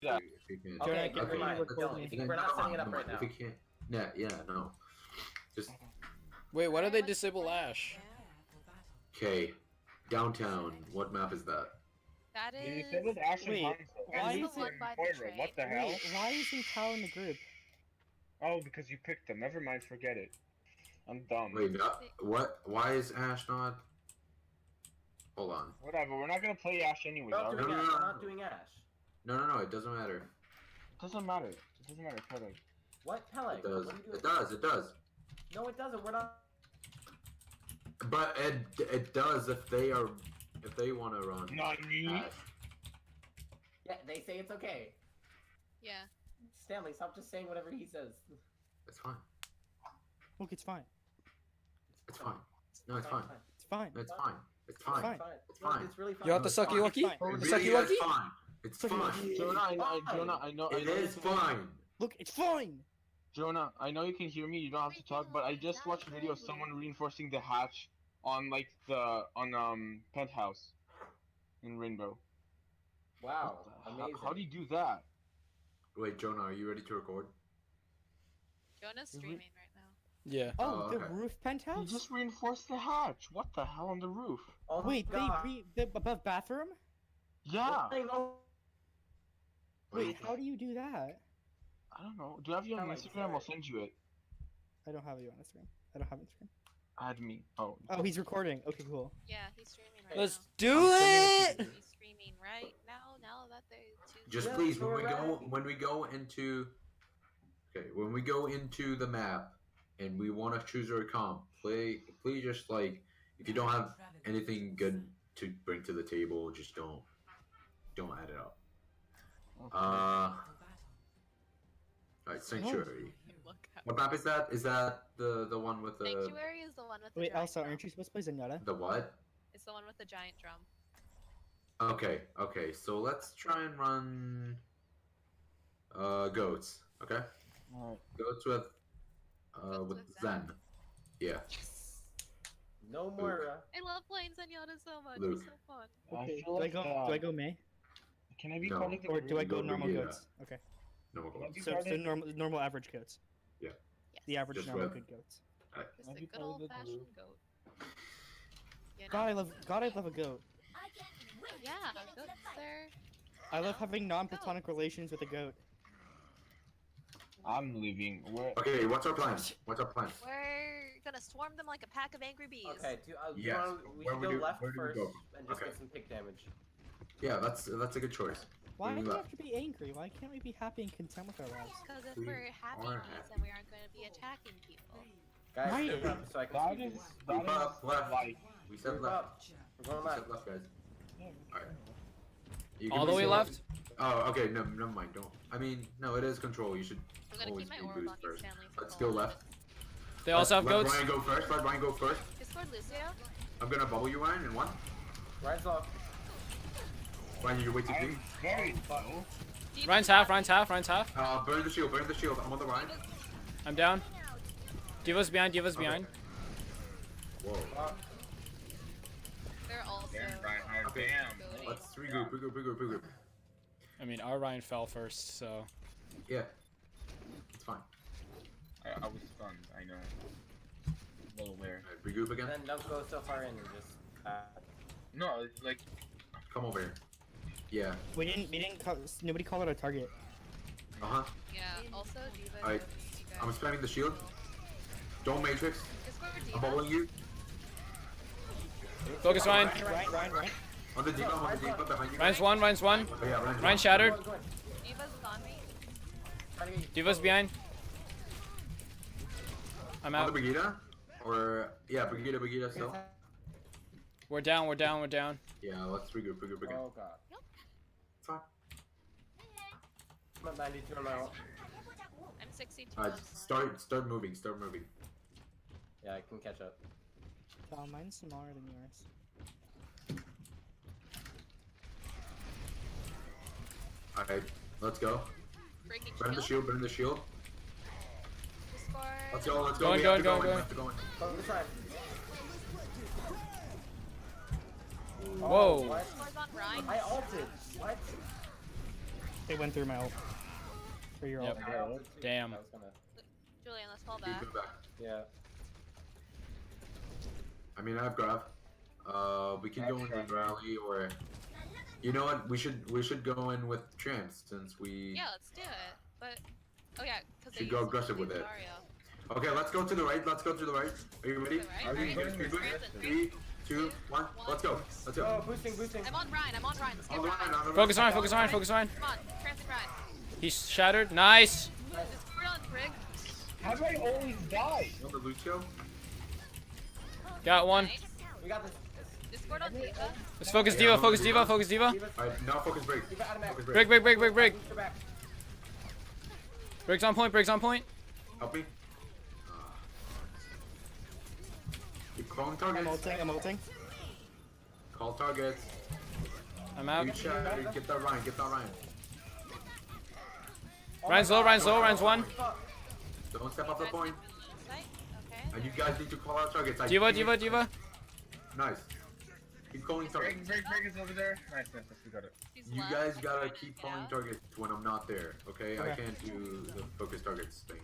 Yeah. If you can. Okay, Okay, never mind. We're not setting it up right now. If you can't. Yeah, no. Just. Wait, why did they disable Ash? Okay. Downtown. What map is that? That You is. said with Ash and Wait, Hanzo. why And is Luke it- and by the Moira, train? what the hell? Wait, why isn't Tal in the group? Oh, because you picked them. Never mind, forget it. I'm dumb. Wait, what? Why is Ash not? Hold on. Whatever, we're not gonna play Ash anyway. We're not alright? doing Ash. We're not doing Ash. No, it doesn't matter. It doesn't matter. It doesn't matter, Peleg. What? Peleg? It does. What are you doing? It does. No, it doesn't. We're not. But it does if they want to run. Nani? Ash. Yeah, they say it's okay. Yeah. Stanley, stop just saying whatever he says. It's fine. Look, it's fine. It's fine. No, it's fine. It's fine. No, it's fine. It's fine. fine. It's fine. It's really fine. You want the it's fine. sucky wucky? It's fine. It The really sucky is wucky? fine. It's fine. Jonah, I know. It is fine. Look, it's fine. Jonah, I know you can hear me. You don't have to talk, but I just watched a video of someone reinforcing the hatch on penthouse in Rainbow. Wow, What the hell? amazing. How do you do that? Wait, Jonah, are you ready to record? Jonah's streaming right now. Yeah. Oh, Oh, the okay. roof You penthouse? just reinforced the hatch. What the hell on the roof? Oh my Wait, God. the above bathroom? Yeah. Wait, how do you do that? I don't know. Do you have you on Peleg, Instagram? I'll sorry. send you it. I don't have you on Instagram. I don't have Instagram. Add me. Oh. Oh, he's recording. Okay, cool. Yeah, he's streaming right Let's now. do I'm it! sending He's streaming right now. Now that they Just Yeah, please, so when we're we go into, okay, when we go into the map and we want to choose our comp, please just like, if you don't have anything good to bring to the table, just don't add it up. Alright, Sanctuary. look up. What map is that? Is that the one with the Sanctuary is the one with the Wait, giant Elsa, drum. aren't you supposed to play Zenyatta? the what? It's the one with the giant drum. Okay, so let's try and run goats. Okay, Alright. goats with Goats with with Zen. Zen. Yeah. Yes. No Moira. I love playing Zenyatta so much. Luke. It's so fun. Okay, feel like, do I go May? Can I be No. part of the Or do I go Go normal Vegeta. goats? Okay. No Can I goats. be So, part so of- normal average goats. Yes. The average Just normal red. good goats. Just Can I a be good part of old the fashioned group? goat. You God, know? I love a goat. Yeah, goats there. I love having non-platonic relations with a goat. I'm leaving. Where? Okay, what's our plan? What's our plan? We're gonna swarm them like a pack of angry bees. Okay, Yes. we Where should we go do- left where do we first go? and just Okay. get some pick damage. Yeah, that's a good choice. Why do Moving we left. have to be angry? Why can't we be happy and content with our lives? Because if We we're happy are bees, happy. then we aren't going to be attacking people. Guys, Right. move up so I can That speak is to this. Move up, left. life. We said Move left. up. We're going We left. said left, guys. Alright. You can All the way reset. left? Oh, okay. No, never mind. Don't. I mean, no. It is control. You should I'm going to always keep be my orb boost on you, first. Stanley. For Let's full. go left. They also have Let goats? Ryan go first. Let Ryan go first. Discord Lucio. I'm gonna bubble you, Ryan, in one. Rise off. Ryan, you're way too I'm deep. very low. Ryan's half. Ryan half. Burn the shield. Burn the shield. I'm on the Ryan. I'm down. Diva's behind. Okay. Whoa. They're also. Damn, Reinhardt, Okay. damn. goaty. Let's regroup. I mean, our Ryan fell first, so. Yeah. It's fine. I was stunned. I know. Well aware. Alright, regroup again. Then don't go so far in and just. No, it's like Come over here. Yeah. We didn't call, nobody called it our target. Uh huh. Yeah, also Diva. Alright, you guys- I'm spamming the shield. Don't matrix. Discord I'm Diva. bubbling you. Focus Ryan. Ryan. On the deep. Behind you. Ryan's one. Oh, yeah, Ryan shattered. Diva's on me. Diva's behind. I'm On out. the Brigitte? Or yeah, Brigitte still. We're down. Yeah, let's regroup. Oh god. It's fine. I'm at 92 on my ult. I'm 62. Alright, on start moving. Yeah, I can catch up. Oh, mine's smaller than yours. Alright, let's go. Breaking Burn the shield. shield. Discord. Let's go. Going, We have to going. We have to go in. Go to the side. Whoa. What? Discord's on Ryan. I ulted. What? They went through my ult. For your Yep. ult. Damn. I was gonna. Julian, let's fall You back. go back. Yeah. I mean, I have grab. We can go in with rally, or you know what? We should go in with champs since we. Yeah, let's do it. But oh yeah, because they Should go use aggressive with it. Zarya. Okay, let's go to the right. Let's go to the right. Are you ready? To the right? Are you Alright, ready? let's transit. 3, 2, 1. Let's go. Let's go. Oh, boosting. I'm on Ryan. Let's get On the Ryan. line, on the line. Focus on, focus on, focus on. Come on, transit Ryan. He's shattered. Nice. Discord on Brig. How do I always die? On the Lucio. Got one. Nice. We got this. Discord on Diva. Let's focus diva, focus diva, focus diva. Alright, now focus break. Diva out of max. Focus Break, break, break, break, break. Booster back. Breaks on point, breaks on point. Help me. Keep calling I'm targets. ulting, I'm ulting. Call targets. I'm out. You chat. Get that Ryan. Get that Ryan. Ryan's low, Ryan's low, Ryan's one. Don't step off the point. Site? Okay. And you guys need to call out targets. I Diva, can't- diva, diva. Nice. Keep calling targets. Break is over there. Nice, we got it. She's You left. guys gotta Ryan keep is calling out. targets when I'm not there, okay? I Okay. can't do the focus targets thing.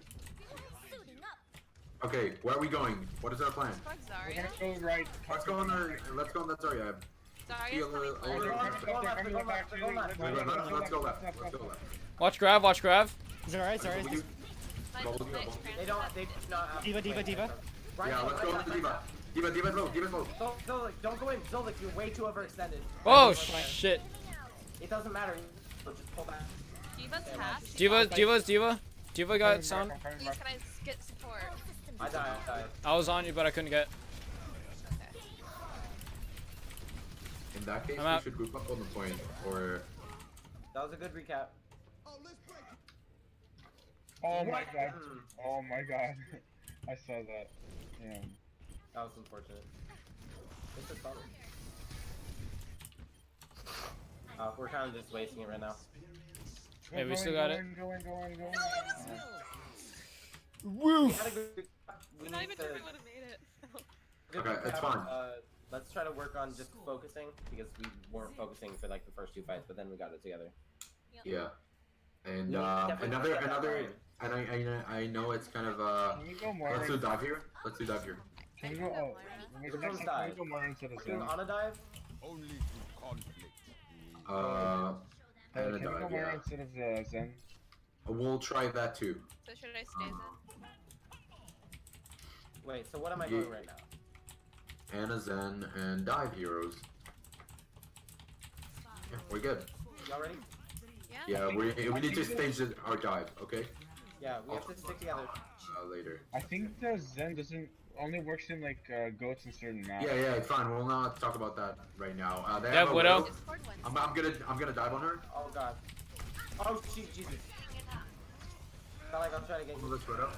Okay, where are we going? What is our plan? Fuck We're Zarya. gonna go right. Let's go on the. Let's go on that Zarya. Zarya's coming Let's close. go left. Let's go left. Watch grab, watch grab. Zarya, Let's go Zarya. with Nice, Double nice double. They don't. They do not have. Diva, diva, diva. Right Yeah, now, let's right go now, with the right Diva. now. Diva's low. Diva's low. Zolik, don't go in. Zolik, you're way too overextended. Oh shit. It doesn't matter. Just pull back. Diva's half. Diva, diva's diva. Diva got sound. Please, can I get support? I died. I was on you, but I couldn't get. Okay. In that case, I'm we out. should group up on the point, or That was a good recap. Oh my What? god. Oh my god. I saw that. Damn. That was unfortunate. It's just fun. We're kind of just wasting it right now. Hey, we Go still in, got go it. in, go in, go in, go in. Woo! We had a good. We Not need even to. sure we would have made it. good Okay, it's recap. fine. Let's try to work on just focusing because we weren't focusing for like the first two fights, but then we got it together. yeah. And Yeah, definitely another, step and I know it's kind of Can we go more? Let's do dive here. Let's do dive here. Can we go? Oh, Which can one's we dive? go more into the Doing zone? on a dive. Only through conflict. And a Can we go dive, more yeah. instead of the Zen? We'll try that too. So should I stay Zen? Wait, so what am I Yeah. going right now? Anna Zen and dive heroes. Yeah, we're good. Y'all ready? Yeah? Yeah, we need to stage our dive, okay? Yeah, we have to stick together. Later. I think the Zen doesn't only works in like goats in certain maps. Yeah, it's fine. We'll not talk about that right now. They Yeah, have a Widow. Discord wins. I'm gonna dive on her. Oh god. Oh Jesus. Not like I'm trying to get Move you. this Widow.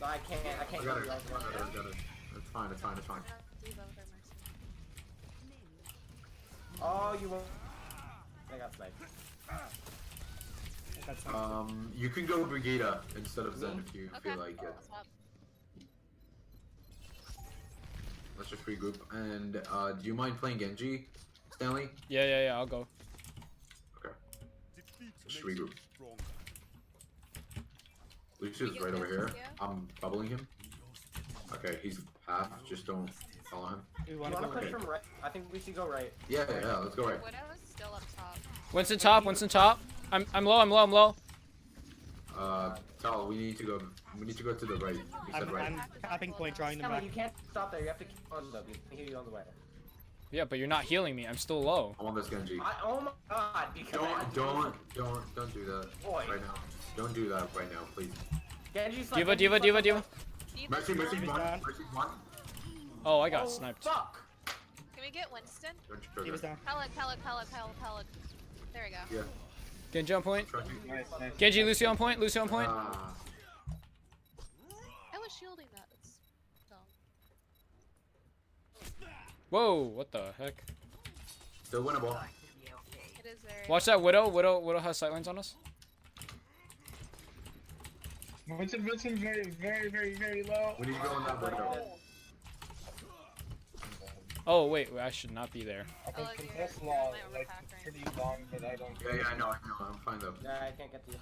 No, I can't I get got her. you. I got her. It's fine. It's fine. It's fine. Diva with her mercy. Oh, you won't. I got sniped. That's not You can go Brigida instead of Zen if you Okay. feel like it. I'll swap. Let's just regroup. And do you mind playing Genji, Stanley? Yeah, I'll go. Okay. Defeat Just makes regroup. you strong. Lucius get right over here. Lucio? I'm bubbling him. Okay, he's half. Just don't follow him. We You wanna wanna go push right. from right? I think we should go right. Yeah, let's go right. Widow is still up top. Winston top, Winston top. I'm low. Tal, we need to go to the right. You said right. I'm tapping point, drawing them Stanley, back. you can't stop there. You have to keep on though. We can hear you on the way. Yeah, but you're not healing me. I'm still low. I'm on this Genji. Oh my god. Because Don't do that Boy. right now. Don't do that right now, please. Genji's Diva, like, diva, diva, diva. Diva's Mercy, down. Mercy, Diva's one. down. Mercy, one. Oh, I got Oh, sniped. fuck. Can we get Winston? Don't He was trigger. down. Pellet. There we go. Yeah. Genji on point. Try to- Nice. Genji, Lucio on point. Lucio on point. Ah, I was shielding that. It's dumb. Whoa, what the heck? still winnable. It is very. Watch that Widow. Widow has sightlines on us. Vincent, very low. We need to go on that window. Oh wait, I should not be there. I can Oh, you're- contest you're long, my like overpack, it's right? pretty long, but I don't. Yeah, I know. I'm fine though. Yeah, I can't get to you.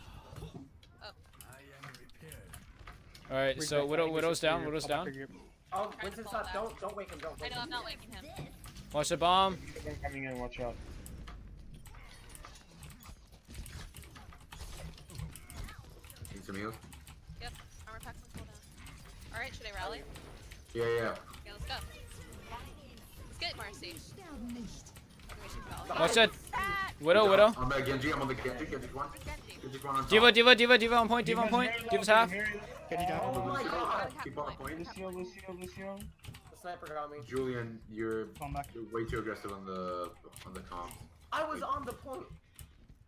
All right, so Widow's down. Widow's down. Oh, Trying to Winston's fall not. back. Don't wake him. Don't I wake know, him. I'm not waking him. Watch the bomb. I'm coming in. Watch out. Need some heals? Yep, armor pack's on cooldown. Alright, should I rally? Yeah. Okay, let's go. Let's get Marcy. Okay, we should rally. Watch that. Widow. I'm at Genji. I'm on the Genji. Genji's one. Genji. Genji's one on top. Diva on point. Diva on point. Diva's half. Get you down. Oh my god! Keep on the point. Lucio. The sniper got me. Julian, you're Fall back. way too aggressive on the comp. I was on the point.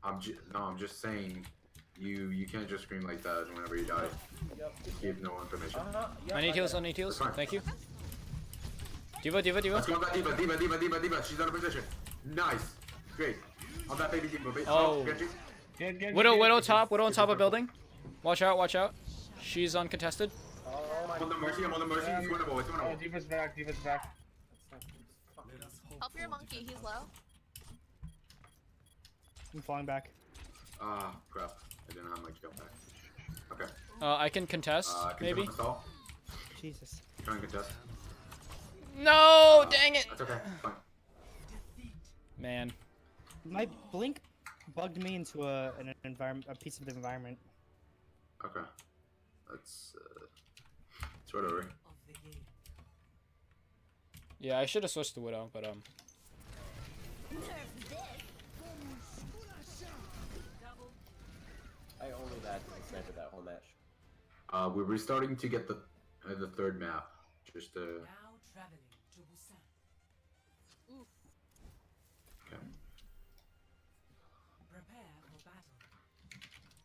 I'm just saying, you can't just scream like that whenever you die. Yep. Give no information. Yep, I need heals. get it. Heals. That's fine. Thank you. Diva. Let's go on that Diva. She's out of position. Nice. Great. On that baby Diva. Oh. Genji. Widow top. Widow on top of building. Watch out. She's uncontested. Oh my I'm on the Mercy. It's winnable. Oh, Diva's back. Help your monkey, he's low. I'm falling back. Ah, crap. I didn't have my jump back. Okay. I can contest. Can Maybe. someone stall? Jesus. Try and contest. No, dang it. That's okay. Fine. Man. My blink bugged me into a piece of the environment. Okay. That's it's whatever. Yeah, I should have switched to Widow, but I only died to the sniper that whole match. We're restarting to get the third map. Just Now traveling to Busan. okay. Prepare for battle.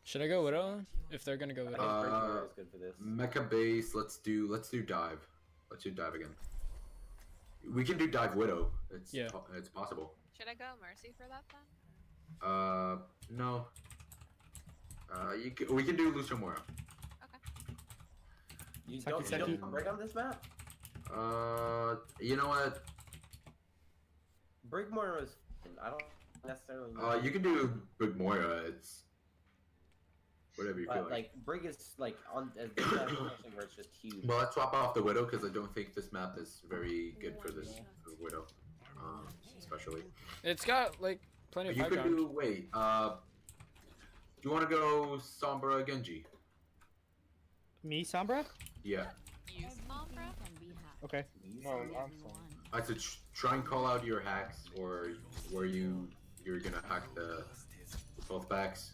should I go Widow? If they're gonna go I think Widow. Bridgewater is good for this. Mecha base. Let's do dive. Let's do dive again. We can do dive widow. It's Yeah. It's possible. Should I go Mercy for that then? No. We can do Lucio Mora. You Saki, don't Saki. Brig on this map? You know what? Brigmore is. I don't necessarily. Know. You can do Big Moira. It's whatever you feel But, like. like Brig is like on as this map is where it's just huge. Well, let's swap off the widow because I don't think this map is very good for this widow, especially. It's got like plenty of You high could ground. do wait. Do you want to go Sombra Genji? Me, Sombra? Yeah. Use Sombra? Okay. No, I'm fine. I said try and call out your hacks or where you're gonna hack the both backs.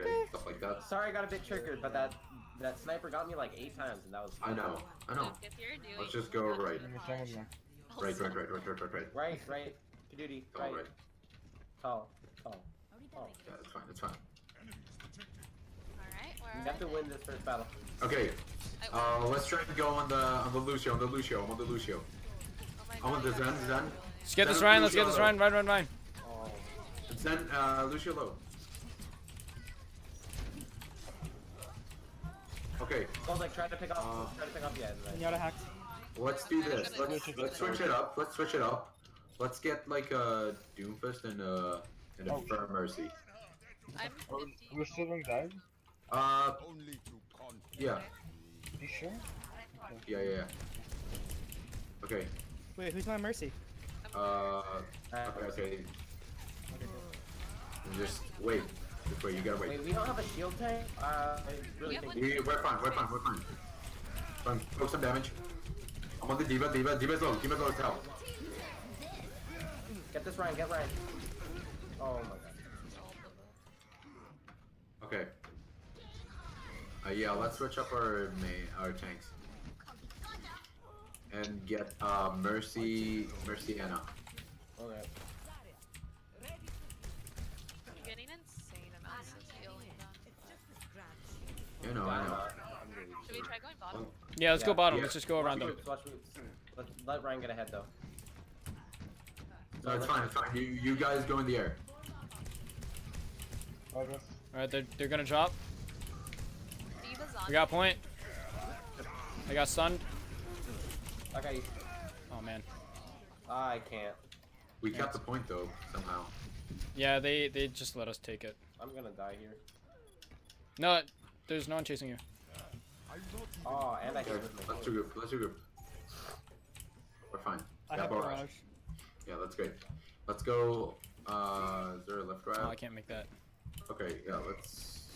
Okay. Stuff like that. Sorry, I got a bit triggered, but that sniper got me like 8 times, and that was. I know. If you're doing Let's just go right. Someone there. Right. Right. Kadooty, All right. right. Tall. Yeah, it's fine. Alright, where You are have to they? win this first battle. Okay. Oh Let's try and go on the Lucio. I'm on the Lucio. my I'm on god, the you got Zen. me. Let's get this Zen Ryan. Let's get Lucio this low. Ryan. Ryan. Oh. Zen Lucio low. Okay. So I was like trying to pick off the end. Right? Pinata hacked. Let's do this. Let's switch it up. Let's get like a Doomfist and a Firm Mercy. I'm Oh, 50. we're still going dive? Only through conflict. Yeah. You sure? Yeah. Okay. Wait, who's my Mercy? Okay. Just wait. Just wait. You gotta wait. Wait, we don't have a shield tank? I really We have think We're fine. Fine. Poke some damage. I'm on the Diva. Diva's low as hell. Get this Ryan, get Ryan. Oh my god. Okay. Yeah, let's switch up our tanks. And get Mercy Anna. Okay. I'm getting insane amounts of healing done. I know. Should we try going bottom? Yeah, let's go bottom. Yeah. Let's just go around them. Watch moves. Let Ryan get ahead though. No, it's fine. You guys go in the air. Oh, that's... All right, they're gonna drop. Diva's on. We got point. I got stunned. Okay. Oh man. I can't. We kept the point though somehow. Yeah, they just let us take it. I'm gonna die here. No, there's no one chasing you. Oh, and I Okay, hit with my let's regroup. Let's regroup. We're fine. I Yeah, have barrage. barrage. Yeah, that's great. Let's go. Is there a left route? Oh, I can't make that. Okay, yeah, let's.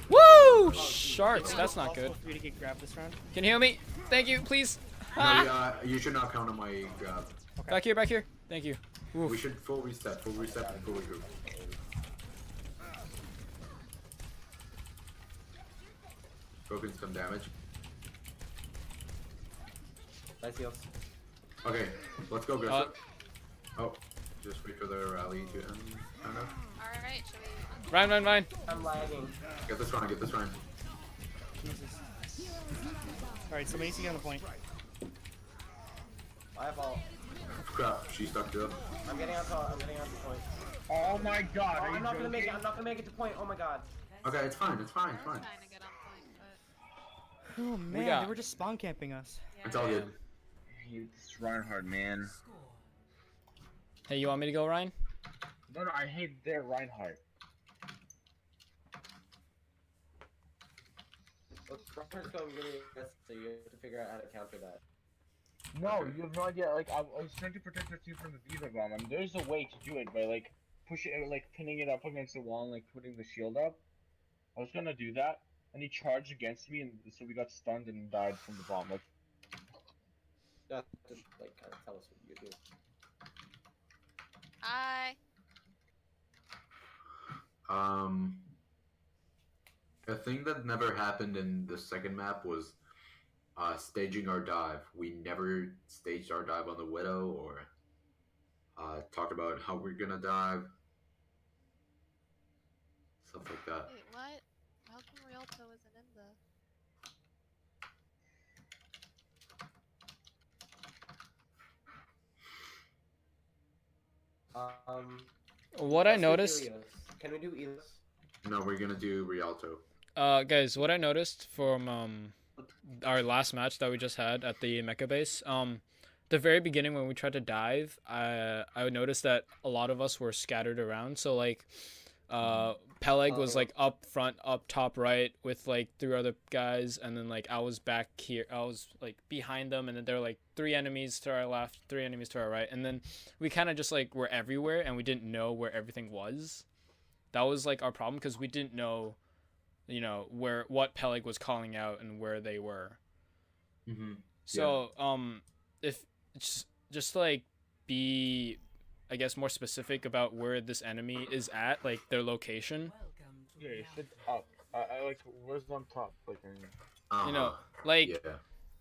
Woo! Sharks, that's not good. Possible for you to get grabbed this round. Can you heal me? Thank you, please. No, Ah! you should not count on my grab. Back here, back here. Thank you. We Oof. should full reset and full regroup. Broken some damage. Nice heals. Okay, let's go, aggressive. Oh, just wait for the rally to end, kind of. Alright, should we? Ryan. I'm lagging. Get this round, get this round. Jesus. Alright, so Macy on the point. I have all. Crap, she stuck to it. I'm getting out to point. Oh my god, Oh, are you I'm not gonna make it. joking? I'm not gonna make it to point. Oh my god. Okay, it's fine, it's fine, it's I was fine. trying to get on point, Oh man, got- they were just spawn camping us. but It's all good. It's Reinhardt, man. Hey, you want me to go, Ryan? No, I hate their Reinhardt. Let's going really aggressive, so you have to figure out how to counter that. No, you have no idea. Like, I was trying to protect the team from the Diva Bomb, and there's a way to do it by, like, pushing it, like, pinning it up against the wall and, like, putting the shield up. I was gonna do that, and he charged against me, and so we got stunned and died from the bomb. Like, Just like kind of tell us what you do. Hi. A thing that never happened in the second map was staging our dive. We never staged our dive on the Widow or talked about how we're gonna dive. Stuff like that. Wait, what? How come Rialto isn't in the? What I let's do noticed, Ilios. Can we do Elios? No, we're gonna do Rialto. guys, what I noticed from our last match that we just had at the mecha base, the very beginning when we tried to dive, I noticed that a lot of us were scattered around. So like, Peleg was like up front, up top right with like 3 other guys, and then like I was back here, I was like behind them, and then there were like 3 enemies to our left, 3 enemies to our right, and then we kind of just like were everywhere, and we didn't know where everything was. That was like our problem because we didn't know, you know, what Peleg was calling out and where they were. Mm-hmm. So if just like be, I guess, more specific about where this enemy is at, like their location. Welcome to yeah, reality. it's up. I like, where's on top? Like, You know, like yeah.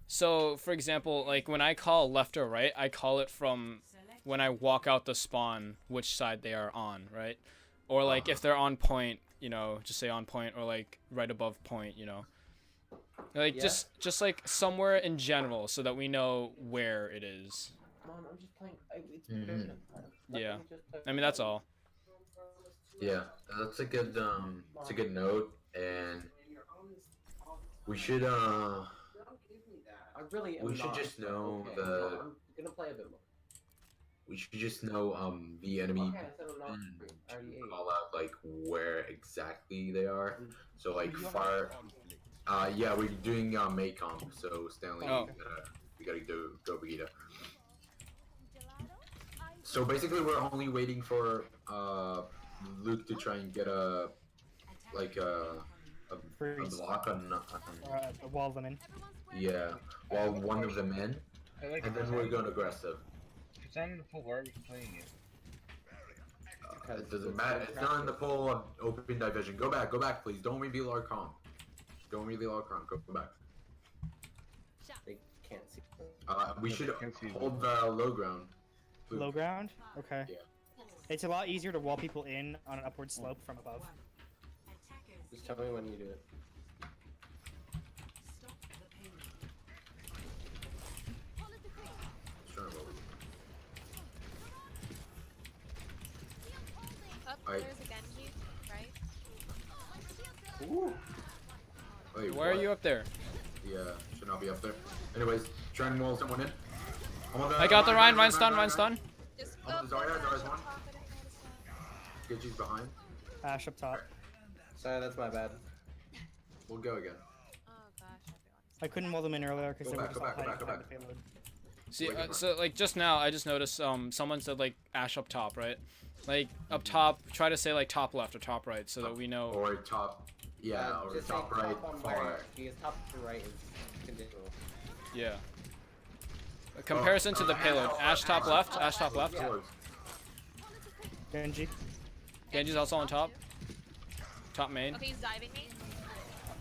so for example, like when I call left or right, I call it from Select when I walk out the spawn which side they are on, right? Or like if they're on point, you know, just say on point, or like right above point, you know. Like Yeah. just like somewhere in general so that we know where it is. Come on, I'm just playing. It's Mhm. Yeah. I mean, that's all. Yeah, that's a good note, and we should I really am we should not, just but know okay. the- I'm gonna play a bit more. we should just know the enemy Okay, I said I'm not. and I already ate. call out like where exactly they are. So like You have far. conflict. Yeah, we're doing May comp, so Stanley, Oh. we gotta go Vegeta. So basically, we're only waiting for Luke to try and get a Freeze. block on A wall of them in. yeah, while one of them in, I like, and then we're going aggressive. if it's not in the pool, why are we playing it? It doesn't matter. It's not in the poll of open division. Go back, please. Don't reveal our comp. Don't reveal our comp. Go back. They can't see. We should Can't see hold the low ground. Luke. Low ground? Okay. Yeah. It's a lot easier to wall people in on an upward slope from above. Just tell me when you do it. Stop the pain. Sure, well, Up, Alright. there's a Genji, right? Ooh. wait, Why are what? you up there? Yeah, should not be up there. Anyways, try and wall someone in. I got the Ryan stun. Just I'm the Zarya, there's Zarya's Ashe one. on top, I didn't notice that. Genji's behind. Ash up top. Sorry, that's my bad. We'll go again. Oh gosh, everyone's. I couldn't mull them in earlier because Go they were back, just go all back, go hiding back, go behind the back. payload. See, so like just now, I just noticed someone said like Ashe up top, right? Like up top, try to say like top left or top right, so that we know. Or top, yeah, or Just top say right, top on far right, right. because top to right is conditional. Yeah. A comparison to the payload. Ashe top left. Ashe top left. Towards. Genji. Genji's also on top. Top main. Okay, he's diving me.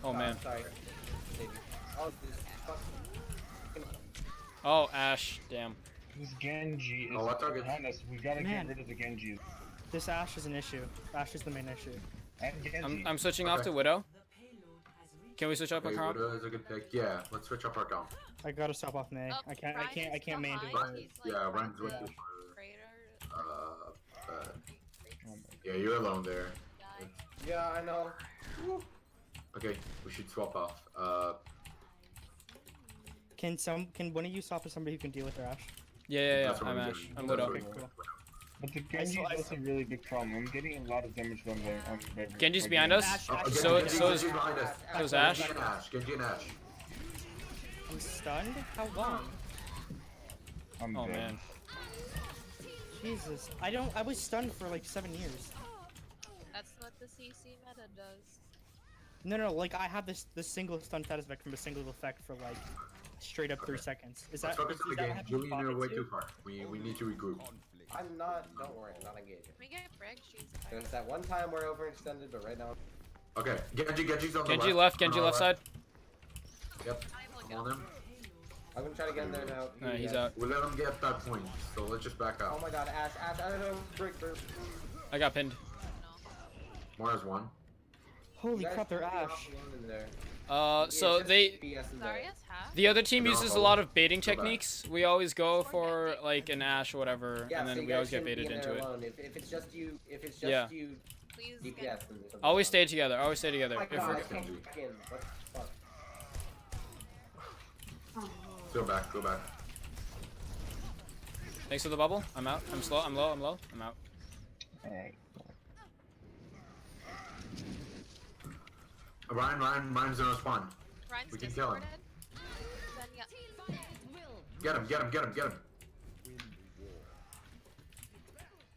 Oh man. Sorry. Oh, this fuck. Oh Ashe. Damn. This Genji is Oh, what target? behind us. We gotta Man. get rid of the Genji. This Ash is an issue. Ash is the main issue. And Genji. I'm switching off to Widow. Can we switch up our Okay, comp? Widow is a good pick. Yeah, let's switch up our comp. I gotta stop off May. Oh, I can't Ryan's main behind. do He's, it. like, Yeah, right Ryan's with there. you. Crater. Yeah, you're alone there. Die. Yeah, I know. Okay, we should swap off. Can one of you swap with somebody who can deal with their Ash? Yeah. That's what I'm we're Ashe. doing. I'm That's Widow. what Okay, we're doing. cool. But the Genji I is a really big problem. I'm getting a lot of damage from the. Genji's behind us. Ash, Oh, Ash, okay, So- Genji, so is- Genji's behind us. So is Ashe. Genji and Ashe. Genji and Ashe. I'm stunned? How long? I'm Oh dead. man. Jesus. I was stunned for like 7 years. That's what the CC meta does. No, like I have this single stun status effect from a single effect for like straight up 3 Okay. seconds. Is Let's that focus on the is that game. what Julian, happens you're in way Bobby too too? far. We need to regroup. I'm not. Don't worry, I'm not engaging. Can we get Briggs? She's There's that one time we're overextended, but right now. Okay, Genji's on the Genji left. left. Genji On our left side. Yep, I'm I'm looking. on him. I'm gonna try to get in there now. No, he's Yeah. out. We let him get that point, so let's just back Oh out. my god, Ash, I don't know. Break. I got pinned. Mara's one. Holy crap, they're Ash. In there. So they. BS in there. Zarya's half. The other team No, uses a hold lot on. of baiting Go back. techniques. We always go for like an Ashe or whatever, Yeah, and so then you we guys always get shouldn't be baited in into there it. alone. If it's just you, Yeah. Please. DPS. Get... then something Always else. stay together. Always stay together. Oh my If god, we're, I can't back in. What the fuck? Go back. thanks for the bubble. I'm out. I'm slow. I'm low. I'm out. Alright. Ryan's in our spawn. Ryan's We can kill him. discorded. Then yeah. Get him.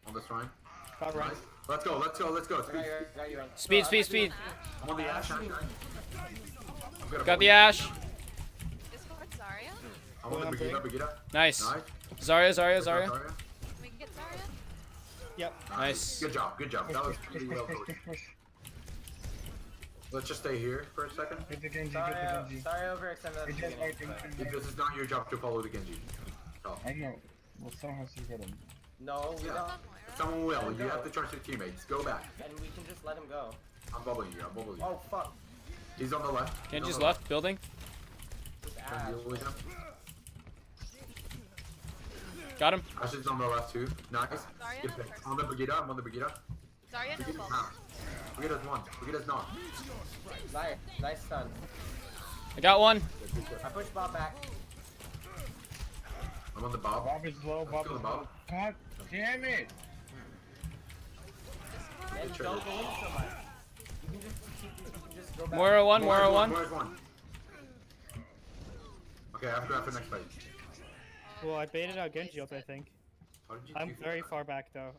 On this Ryan. Got Ryan. Nice. Let's go. Speed. Got you, Ryan. Speed. I'm on the Ashe. Got the Ashe. Discord Zarya. I'm on the Brigida. Nice. Nice. Zarya. We can get Zarya. Yep. Nice. Good job. That was Push, really push, well push, coached. push, push. Let's just stay here for a second. Get the Genji, Sorry, get the Genji. sorry, overextended at the It's just beginning. like, but- This is not your job to follow the Genji. Oh. I know. Well, someone has to get him. No, we Yeah. don't. Someone will. You have to trust your teammates. Go back. And we can just let him go. I'm bubbling you. Oh fuck. He's on the left. Genji's left. Building. Just Can Ash. deal with him. Got him. Ash is on the left too. Nice. Zarya Good no pick. first. I'm on the Brigida. Zarya no Brigida's bubble. not. Brigida's one. Brigida's not. Nice stun. I got one. I push Bob back. I'm on the Bob. Bob is low, Bob kill is the low. Bob. God damn it! And Good don't trade. go in so much. You can just go back. Moira one. Moira's one. Okay, after next fight. Well, I baited out Genji ult, I think. How did you I'm do very that? far back though.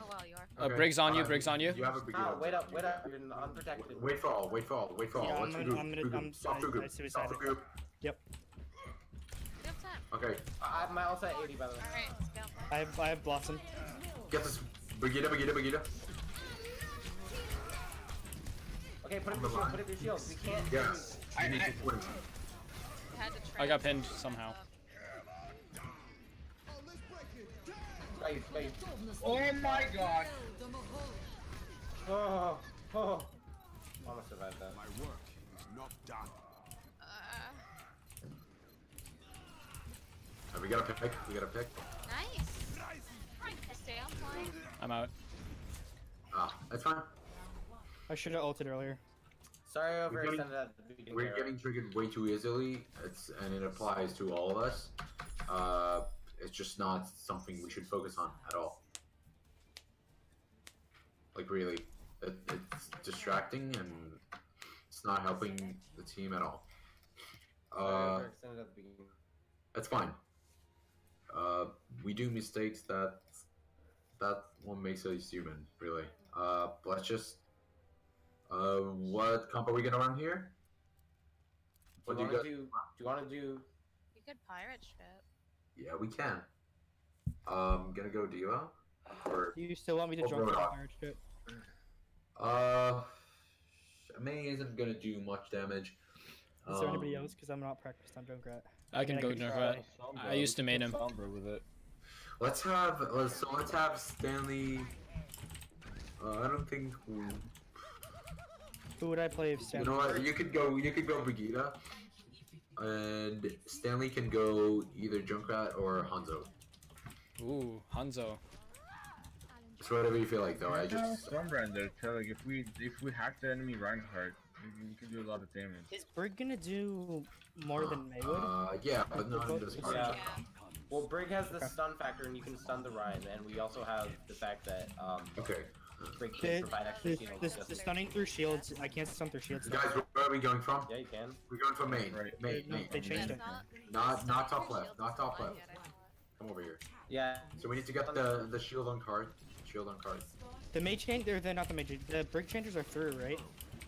Oh wow, you are. Okay, Briggs on you. alright. Briggs on you. You have a Brigida. Oh, wait up. You're unprotected. Wait for all. Yeah, Let's I'm regroup. Stop to I group. suicided. Stop to group. Yep. We have time. Okay, My ult's at 80 by the way. Alright, let's go. I have Blossom. get this. Brigida. Okay, put up On your the shield. line. Put up your shield. We can't. Yes. You need to win. We had to try. I got pinned somehow. Got you. Oh my god! Oh. Almost survived that. My work is not done. We got a pick. Nice. Stay on point. I'm out. That's fine. I should have ulted earlier. Sorry, I We're getting- overextended at the beginning. We're there. getting triggered way too easily. And it applies to all of us. it's just not something we should focus on at all. Like really, it's distracting and it's not helping the team at all. Sorry, extended at the beginning. That's fine. We do mistakes. That what makes us human, really. Let's just. What comp are we gonna run here? What Do do you you want to guys? do? Do you want to do? You could pirate ship. Yeah, we can. Gonna go Diva. Or Do you still want me to Oh, join the Roadhog. marriage ship? May isn't gonna do much damage. Is there anybody else? Because I'm not practiced on Junkrat. I can go could Junkrat. I used to main him. With it. Let's have Stanley. I don't think. Who would I play if You Stanley? know what? You could go Brigitte, and Stanley can go either Junkrat or Hanzo. Ooh, Hanzo. It's whatever you feel like, though. I just Stormbrand there too. Like if we hack the enemy Reinhardt, we can do a lot of damage. Is Brig gonna do more than May would? yeah, but not in this part. Yeah. Yeah. Well, Brig has the stun factor, and you can stun the Ryan, and we also have the fact that Okay, Brig can provide extra shield. The stunning through shields, I can't stun through shields. guys, where are we going from? Yeah, you can. We're going from main. Right. Main. No, they changed it. Not top left. Not top left. Come over here. Yeah. So we need to get the shield on card. Shield on card. The May change, they're not the May change. The Brig changers are through, right?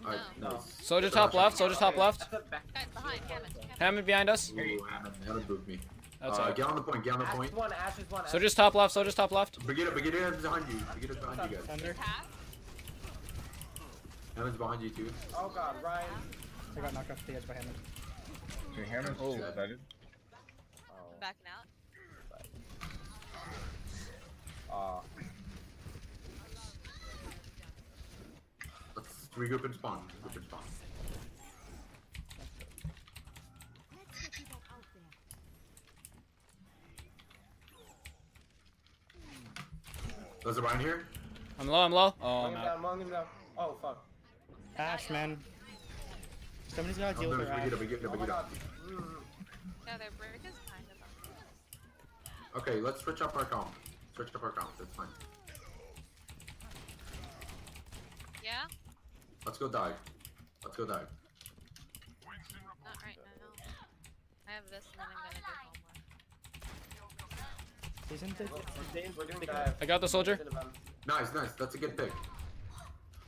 Alright, No. nice. Soldier top left. Soldier top left. That's a back. Guys, behind, Hammond. Hammond behind us. Ooh, haven't booped me. That's alright. Get on the point. Get on the Ash point. is one. Ash is one. Ash Soldier's top left. Soldier's top left. Brigitte is behind you. Brigitte is behind you guys. Thunder. Half? Hammond's behind you too. Oh god, Ryan. I got knocked off the edge by Hammond. Okay, Hammond's Oh. excited. I'm backing out. Let's regroup and spawn. Regroup and spawn. There's a Ryan here. I'm low. I'm low. Oh, Mowing I'm him out. down, mowing him down. Oh fuck. Ash, man. Somebody's gotta Oh, deal with there's their Ash. Brigitte. Oh my god. No, their brick is kind of. Okay, let's switch up our comp. Switch up our comp. That's fine. Yeah? Let's go dive. Let's go dive. Not right now. I have this and then I'm gonna do homework. Isn't it? We're doing dive. I got the soldier. Nice, nice. That's a good pick.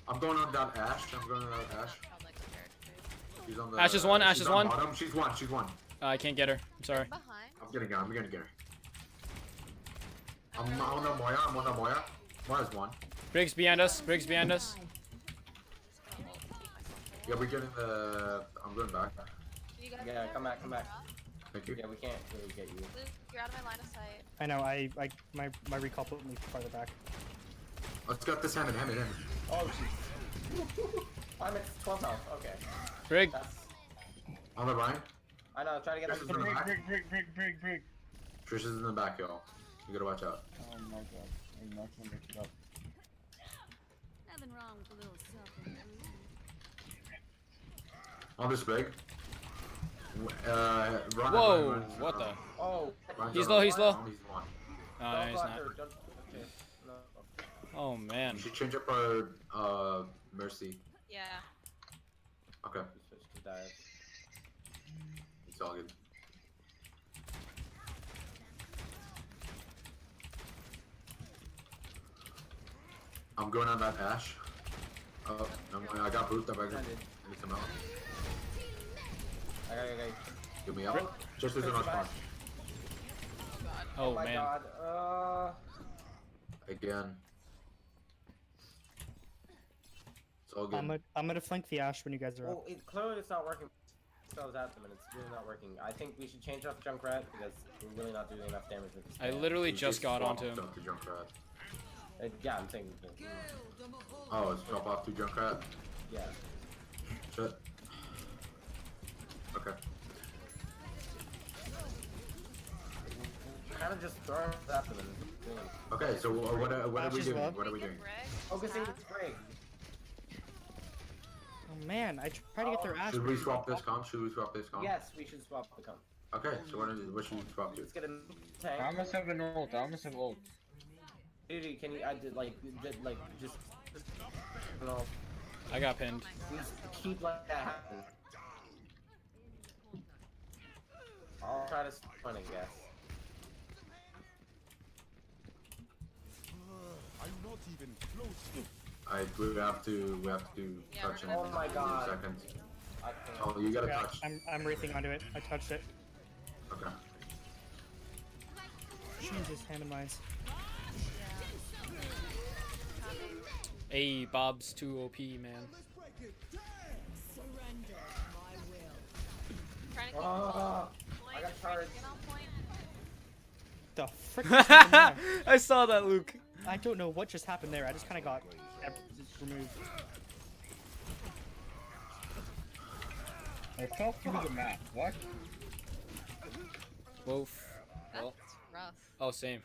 I'm going on that Ash. I'm going on that Ash. I'll like the characters. She's on the. Ash is one, Ash she's is on one. Bottom. She's one. She's one. I can't get her. I'm sorry. Behind. I'm gonna get her. I'm gonna get her. I'm on the Moya. I'm on the Moya. Moya's one. Briggs behind us. Briggs behind us. Just gonna ult to keep myself Yeah, we're getting the. I'm going back. Can you guys Yeah, there? come back, come back. Thank you. Yeah, we can't really get you. Luke, you're out of my line of sight. I know. My recall put me farther back. Let's get this Hammond. Hammond. Oh jeez. I'm at 12 health. Okay. Brig. That's. On the Ryan. I know. Try to get Trish is him. in the Brig, back. Brig. Trish is in the back, y'all. You gotta watch out. Oh my god. I'm not gonna mix it up. Nothing wrong with a little self-improvement. On this big. Run, Whoa, run. what the? Oh. Ryan's He's on low, the he's line. low. He's one. Oh, no, he's not. Okay. No. Oh, man. We should change up our Mercy. Yeah. Okay, We switched to dive. it's all good. I'm going on that Ash. Oh, I got booped up. I need some help. Okay. Give me up. Just as an spawn. Oh, my man. god. Again. It's all good. I'm gonna flank the Ash when you guys are up. Well, clearly it's not working. So I was at them and it's really not working. I think we should change off Junkrat because we're really not doing enough damage with this. I man. literally We just got swapped onto him. up to Junkrat. Yeah, I'm saying. Oh, it's drop off to Junkrat. Yeah. Shit. Okay. Kind of just throwing at them and doing. Okay, so what are we Ash is doing? love. What are we Get doing? Brig. Focusing Half. the spray. Oh man, I tried to get their Ash. Should we swap this comp? Should we swap this comp? Yes, we should swap the comp. Okay, so what should you swap to? Let's get a tank. I almost have an ult. I almost have ult. Dude, can you? I did like just no. I got Oh pinned. my god. Just So keep letting that happen. I'll try to fun and guess. I'm not even close. We have to Yeah, touch we're in gonna have to Oh my two God. seconds. I can't. Oh, you gotta Yeah, touch. I'm racing onto it. I touched it. Okay. Jesus, ham and mines. Hey, Bob's too OP, man. trying to keep Ah, point, I got trying to charged. get on point. The frick just happened there? I saw that, Luke. I don't know what just happened there. I just kind of got removed. I fell through the map. What? Woof. That's Well, rough. oh, same.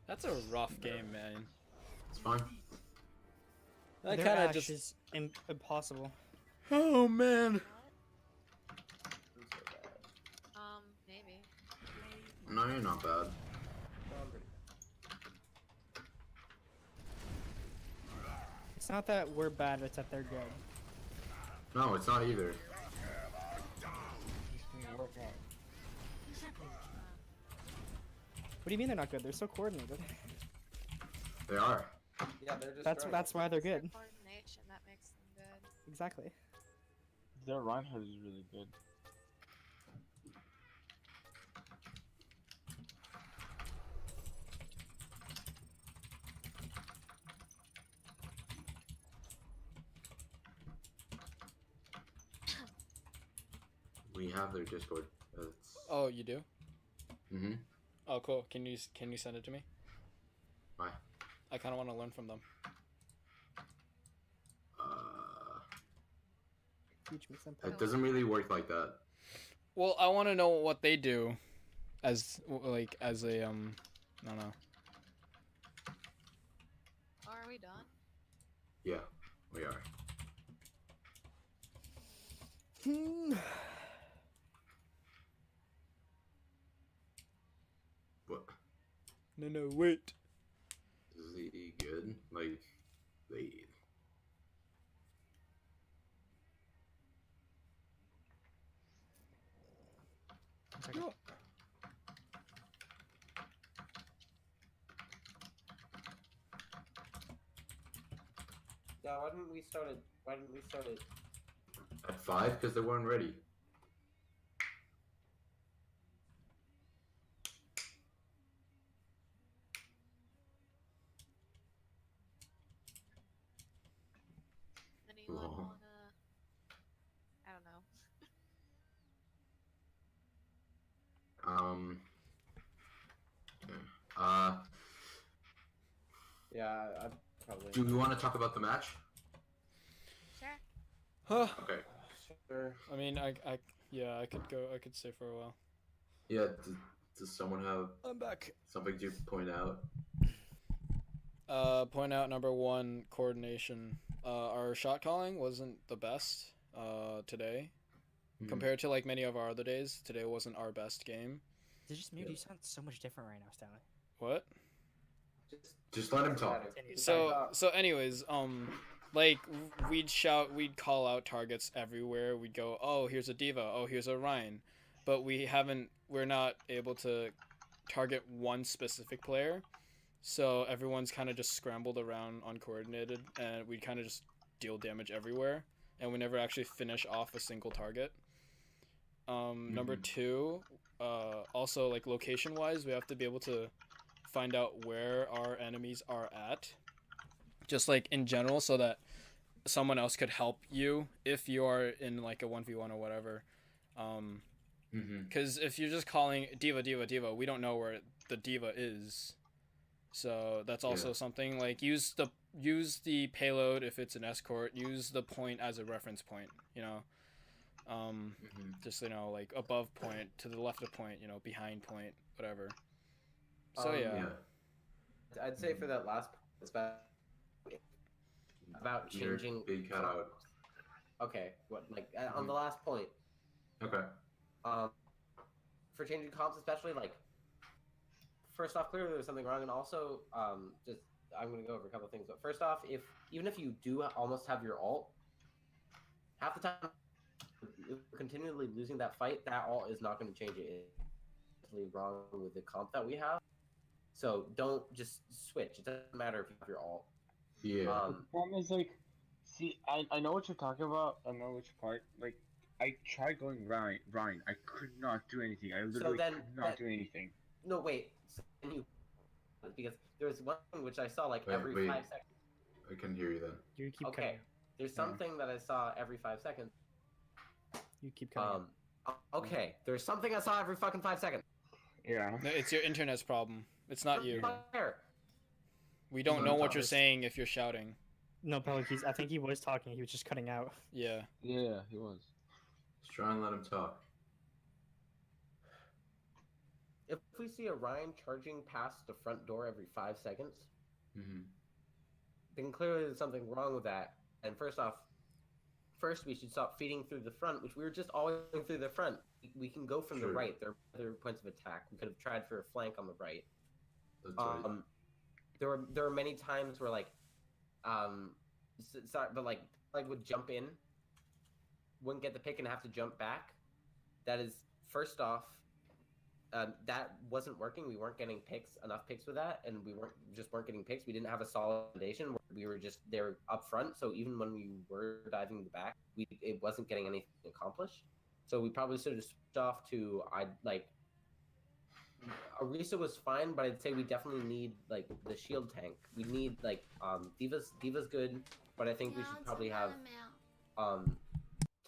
That's a rough game, man. It's fine. I Their kind of Ashe just. is impossible. Oh man. Maybe. No, you're not bad. It's not that we're bad, it's that they're good. No, it's not either. This thing work out. What do you mean they're not good? They're so coordinated. They are. Yeah, they're just. That's great. that's why they're It's their good. coordination that makes them good. Exactly. Their Reinhardt is really good. We have their Discord. Oh, you do? Mm-hmm. Oh, cool. Can you send it to me? Why? I kind of want to learn from them. Teach me something. It doesn't really work like that. Well, I want to know what they do, as like as a I don't know. Oh, are we done? Yeah, we are. What? No, wait. Is he good? Like, they. Yeah, why didn't we start it? Why didn't we start it? At 5? Because they weren't ready. Anyone Lol. wanna? I don't know. Yeah. Yeah, I probably. Do we want to talk about the match? Sure. Huh. Okay. Sure. I mean, yeah, I could go. I could stay for a while. Yeah. Does someone have I'm back. something to point out? Point out number one, coordination. Our shot calling wasn't the best today. Mhm. Compared to like many of our other days, today wasn't our best game. Did just mute? You sound so much different right now, Stanley. What? Just let him talk. So anyways, like we'd call out targets everywhere. We'd go, oh, here's a diva, oh, here's a Ryan, but we're not able to target one specific player. So everyone's kind of just scrambled around uncoordinated, and we kind of just deal damage everywhere, and we never actually finish off a single target. Number two, also like location wise, we have to be able to find out where our enemies are at, just like in general, so that someone else could help you if you are in like a 1v1 or whatever. Because if you're just calling diva, we don't know where the diva is. So that's also something, like use the payload if it's an escort, use the point as a reference point, you know. Just, you know, like above point, to the left of point, you know, behind point, whatever. So yeah. I'd say for that last point, it's about changing. Big cut out. Okay, what, like on the last point? Okay. for changing comps, especially like first off, clearly there's something wrong, and also just I'm gonna go over a couple of things. But first off, even if you do almost have your ult, half the time if we're continually losing that fight, that ult is not going to change it. It's really wrong with the comp that we have. So don't just switch. It doesn't matter if you have your ult. Yeah. The problem is like, see, I know what you're talking about. I know which part. Like, I tried going Ryan. I could not do anything. I literally could not do anything. No, wait. So because there was one thing which I saw like every 5 seconds. I can hear you then. You keep Okay. cutting. There's something that I saw every 5 seconds. You keep cutting. Okay. There's something I saw every fucking 5 seconds. Yeah. No, it's your internet's problem. It's not you. Fire. We don't know what you're saying if you're shouting. No, Pelik, I think he was talking. He was just cutting out. Yeah. Yeah, he was. Let's try and let him talk. If we see a Ryan charging past the front door every 5 seconds, then clearly there's something wrong with that. And first we should stop feeding through the front, which we were just always going through the front. We can go from the right. There are other points of attack. We could have tried for a flank on the right. That's right. There were many times where like, but like would jump in, wouldn't get the pick and have to jump back. That is first off. That wasn't working. We weren't getting enough picks with that, and we weren't getting picks. We didn't have a solid foundation. We were just there up front. So even when we were diving the back, it wasn't getting anything accomplished. So we probably should have switched off to Orisa was fine, but I'd say we definitely need like the shield tank. We need like Diva's good, but I think we should probably have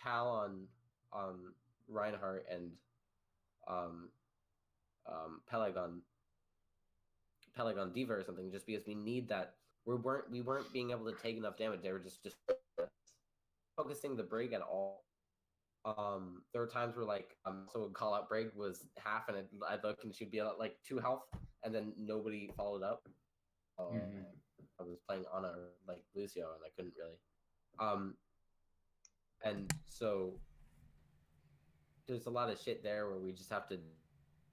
Tal on Reinhardt and Pelagon Diva or something, just because we need that. We weren't being able to take enough damage. They were just focusing the Brig at all. There were times where like someone would call out Brig was half, and I'd look and she'd be at like 2 health, and then nobody followed up. I was playing Ana or like Lucio, and I couldn't really. And so there's a lot of shit there where we just have to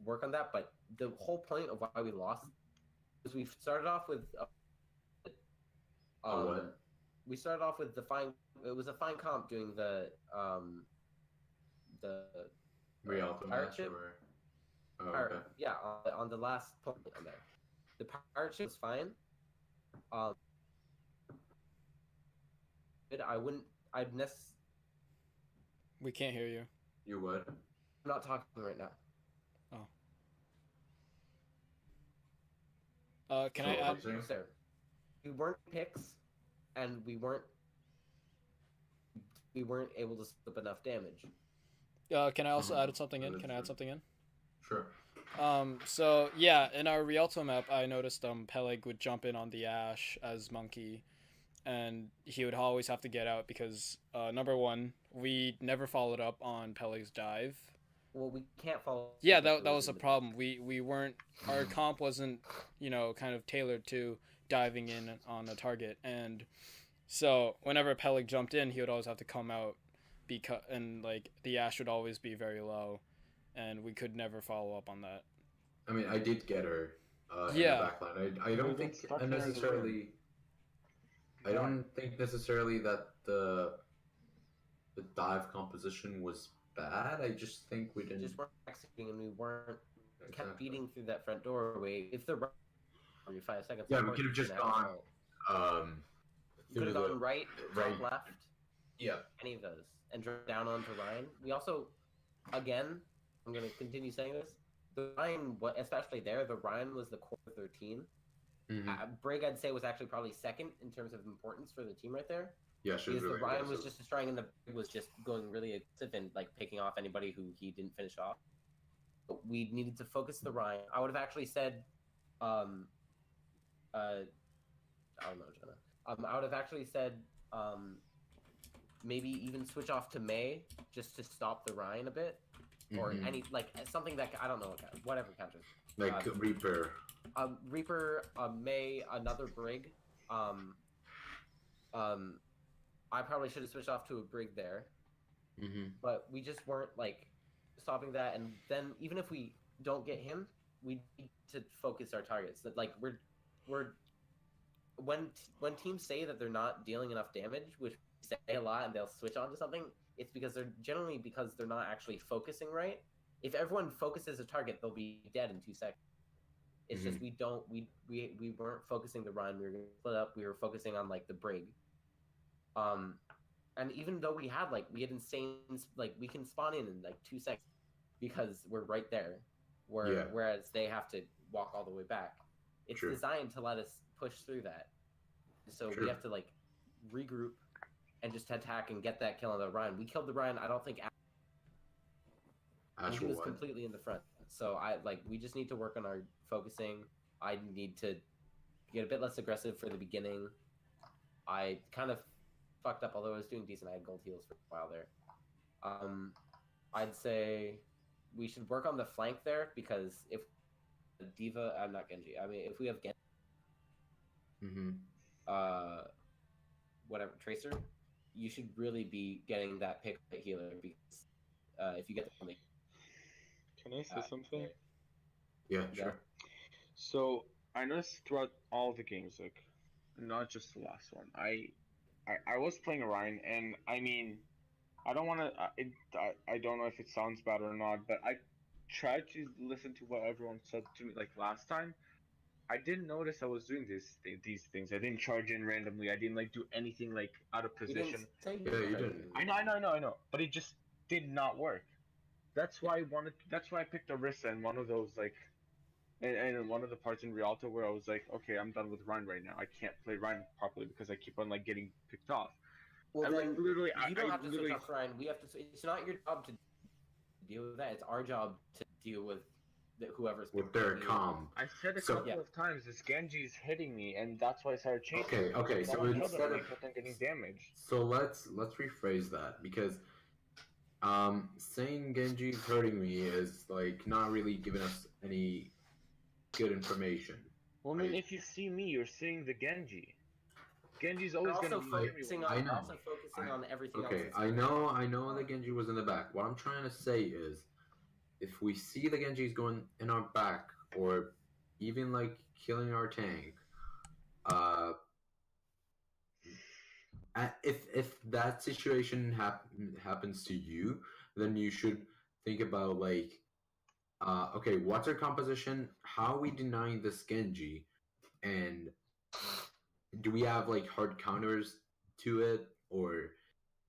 work on that. But the whole point of why we lost is we started off with we started off with it was a fine comp doing the Rialto pirate ship. Okay. Yeah, on the last point on there, the pirate ship was fine. We can't hear you. You would? I'm not talking right now. Can I add? Sir, we weren't picks, and we weren't able to slip enough damage. Can I also add something in? Can I add something in? Sure. So yeah, in our Rialto map, I noticed Peleg would jump in on the Ashe as Monkey, and he would always have to get out because number one, we never followed up on Peleg's dive. Well, we can't follow. Yeah, that was a problem. We weren't, our comp wasn't, kind of tailored to diving in on a target, and so whenever Peleg jumped in, he would always have to come out, and like the Ashe would always be very low, and we could never follow up on that. I mean, I did get her in the backline. I don't think necessarily. I don't think necessarily that the dive composition was bad. I just think we didn't. Just weren't executing, and we weren't kept beating through that front doorway. If the every 5 seconds. Yeah, we could have just gone. Could have gone right, left. Yeah. Any of those, and drove down onto Ryan. We also, again, I'm going to continue saying this. The Ryan, especially there, the Ryan was the core 13. Brig, I'd say, was actually probably second in terms of importance for the team right there. Yeah, she was because really the Ryan aggressive. was just destroying, and the Brig was just going really aggressive and like picking off anybody who he didn't finish off. But we needed to focus the Ryan. I would have actually said, I don't know, Jenna. I would have actually said, maybe even switch off to May just to stop the Ryan a bit, or any something that I don't know, whatever counters. Like Reaper. Reaper, May, another Brig. I probably should have switched off to a Brig there, but we just weren't stopping that, and then even if we don't get him, we need to focus our targets. That like we're when teams say that they're not dealing enough damage, which we say a lot, and they'll switch on to something, it's because they're generally because they're not actually focusing right. If everyone focuses a target, they'll be dead in 2 seconds. It's just we weren't focusing the run. We were gonna split up. We were focusing on like the brig. And even though we had insane like we can spawn in like 2 seconds because we're right there, whereas they have to walk all the way back. It's designed to let us push through that. So we have to like regroup and just attack and get that kill on the Ryan. We killed the Ryan. I don't think he was completely in the front. So we just need to work on our focusing. I need to get a bit less aggressive for the beginning. I kind of fucked up, although I was doing decent. I had gold heals for a while there. I'd say we should work on the flank there, because if D.Va, I'm not Genji. I mean, if we have Genji, whatever Tracer, you should really be getting that pick healer, because if you get the only. Can I say something? Yeah, sure. So I noticed throughout all the games, like not just the last one, I was playing Orion, and I mean, I don't want to. I don't know if it sounds bad or not, but I tried to listen to what everyone said to me like last time. I didn't notice I was doing these things. I didn't charge in randomly. I didn't like do anything like out of position. You didn't. I know. But it just did not work. That's why I picked Orisa in one of those like, and one of the parts in Rialto where I was like, okay, I'm done with Ryan right now. I can't play Ryan properly because I keep on like getting picked off. Well, and, then like, literally, you don't have to switch off Ryan. We have to. It's not your job to deal with that. It's our job to deal with whoever's with their calm. I said a couple of times, this Genji's hitting me, and that's why I started chasing. Okay. So instead of getting damaged. So let's rephrase that, because saying Genji's hurting me is like not really giving us any good information. Well, I mean, if you see me, you're seeing the Genji. Genji's always going to be focusing on. Also focusing on everything else. Okay, I know the Genji was in the back. What I'm trying to say is, if we see the Genji's going in our back, or even like killing our tank, if that situation happens to you, then you should think about like, okay, what's our composition? How are we denying this Genji? And do we have like hard counters to it, or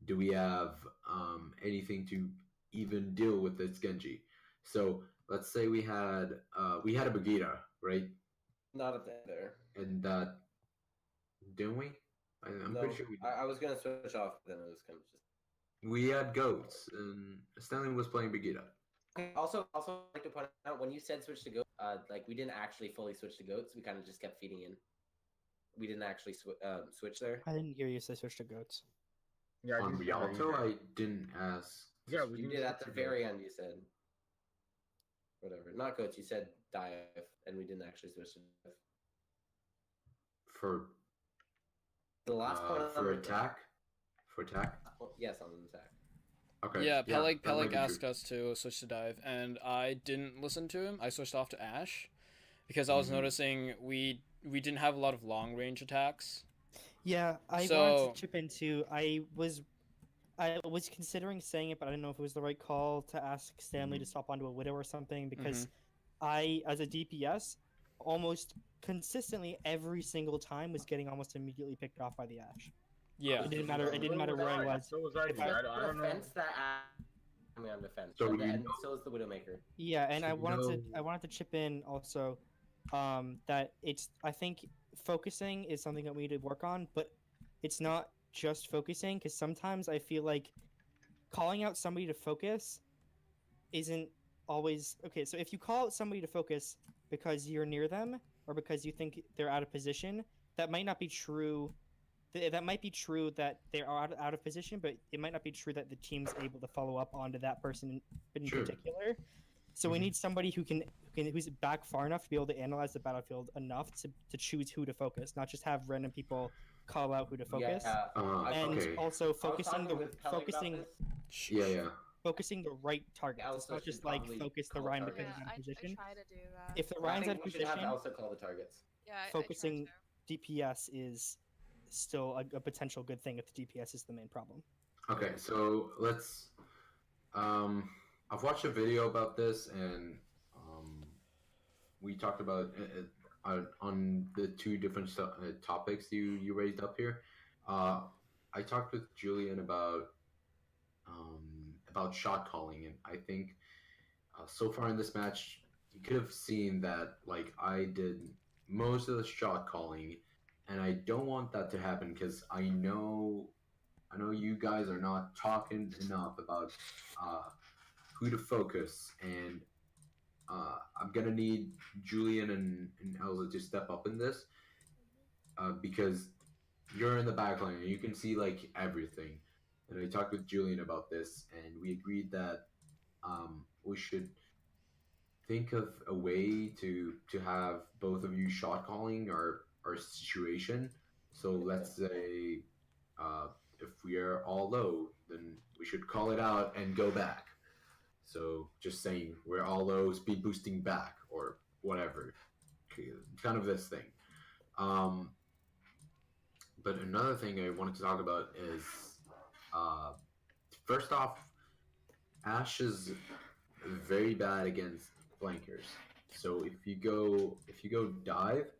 do we have anything to even deal with this Genji? So let's say we had a Bagheera, right? Not at there. And that, didn't we? I'm pretty sure we did. I was gonna switch off, but then it was kind of just. We had goats, and Stanley was playing Bagheera. Also, I'd like to point out, when you said switch to goats, like we didn't actually fully switch to goats. We kind of just kept feeding in. We didn't actually switch there. I didn't hear you say switch to goats. Yeah, on Rialto, I didn't ask. Yeah, you did at the very end. You said whatever, not goats. You said dive, and we didn't actually switch to dive. For the last point for attack. For attack. Yes, on the attack. Okay. Yeah, Pelik asked us to switch to dive, and I didn't listen to him. I switched off to Ashe because I was noticing we didn't have a lot of long range attacks. Yeah, I wanted to chip in too. I was considering saying it, but I didn't know if it was the right call to ask Stanley to swap onto a Widow or something, because I, as a DPS, almost consistently every single time was getting almost immediately picked off by the Ashe. Yeah, it didn't matter where I was. So was I don't know. I'm on defense. So is the Widowmaker. Yeah, and I wanted to chip in also, that I think focusing is something that we need to work on, but it's not just focusing, because sometimes I feel like calling out somebody to focus isn't always okay. So if you call out somebody to focus because you're near them or because you think they're out of position, that might not be true. That might be true that they are out of position, but it might not be true that the team's able to follow up onto that person in particular. So we need somebody who's back far enough to be able to analyze the battlefield enough to choose who to focus, not just have random people call out who to focus. Yeah. And okay. also focusing. Yeah. focusing the right target. It's Elsa not should just like probably focus the call Ryan targets. depending Yeah, on I position. try to do that. If the I Ryan's think out we of should have position, Elsa call the targets. Yeah, I focusing try to. DPS is still a potential good thing if the DPS is the main problem. Okay, so let's. I've watched a video about this, and we talked about on the two different topics you raised up here. I talked with Julian about shot calling, and I think so far in this match, you could have seen that like I did most of the shot calling, and I don't want that to happen because I know you guys are not talking enough about who to focus, and I'm gonna need Julian and Elza to step up in this because you're in the back line and you can see like everything. And I talked with Julian about this, and we agreed that we should think of a way to have both of you shot calling our situation. So let's say if we are all low, then we should call it out and go back. So just saying we're all low, speed boosting back or whatever, kind of this thing. But another thing I wanted to talk about is first off, Ash is very bad against flankers. So if you go dive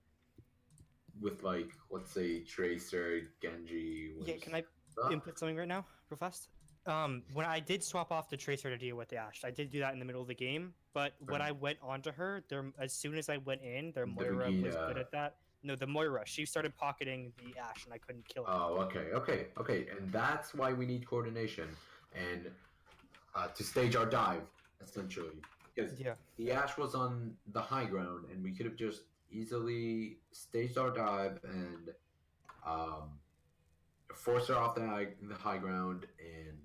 with like let's say Tracer, Genji, Yeah, can I stuff, input something right now, real fast? When I did swap off the Tracer to deal with the Ashe, I did do that in the middle of the game. But when I went onto her, as soon as I went in, their Moira was good at that. No, the Moira, she started pocketing the Ashe, and I couldn't kill her. Oh, okay, and that's why we need coordination and to stage our dive essentially because the Ashe was on the high ground, and we could have just easily staged our dive and force her off the high ground, and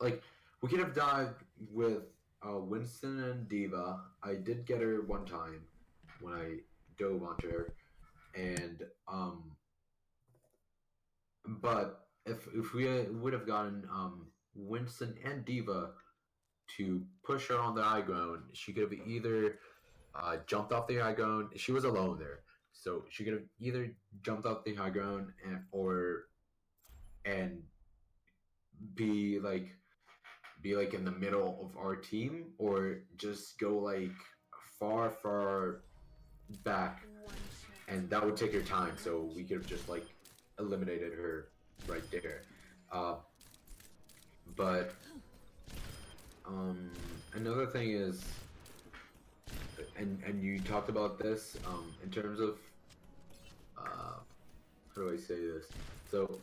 like we could have dived with Winston and Diva. I did get her one time when I dove onto her, and but if we would have gotten Winston and Diva to push her on the high ground, she could have either jumped off the high ground. She was alone there, so she could have either jumped off the high ground and be like in the middle of our team, or just go like far back, and that would take her time. So we could have just like eliminated her right there. But another thing is, and you talked about this in terms of how do I say this? So